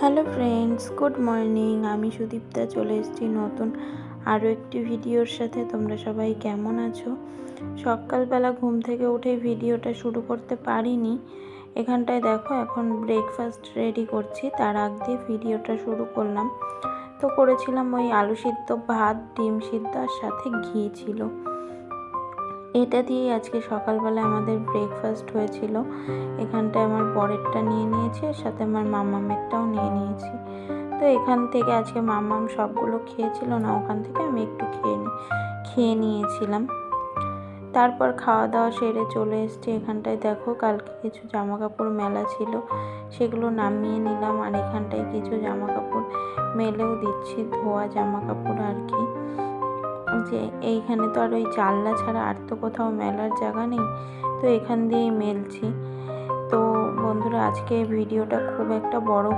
Hello friends, good morning. আমি সুদীপ্তা চলে এসেছি নতুন আরও একটি ভিডিওর সাথে। তোমরা সবাই কেমন আছো? সকালবেলা ঘুম থেকে উঠে ভিডিওটা শুরু করতে পারিনি। এখানটায় দেখো এখন ব্রেকফাস্ট রেডি করছি, তার আগ দিয়ে ভিডিওটা শুরু করলাম। তো করেছিলাম ওই আলু সিদ্ধ, ভাত, ডিম সিদ্ধ আর সাথে ঘি ছিল। এটা দিয়েই আজকে সকালবেলা আমাদের ব্রেকফাস্ট হয়েছিল। এখানটায় আমার বরেরটা নিয়ে নিয়েছি, আর সাথে আমার মামামেরটাও নিয়ে নিয়েছি। তো এখান থেকে আজকে মামাম সবগুলো খেয়েছিল না, ওখান থেকে আমি একটু খেয়ে নিয়েছিলাম। তারপর খাওয়া দাওয়া সেরে চলে এসেছি। এখানটায় দেখো কালকে কিছু জামা কাপড় মেলা ছিল, সেগুলো নামিয়ে নিলাম। আর এখানটায় কিছু জামা কাপড় মেলেও দিচ্ছি, ধোয়া জামা কাপড় আর কি। যে এইখানে তো আর ওই জানলা ছাড়া আর তো কোথাও মেলার জায়গা নেই, তো এখান দিয়েই মেলছি। তো বন্ধুরা, আজকে ভিডিওটা খুব একটা বড়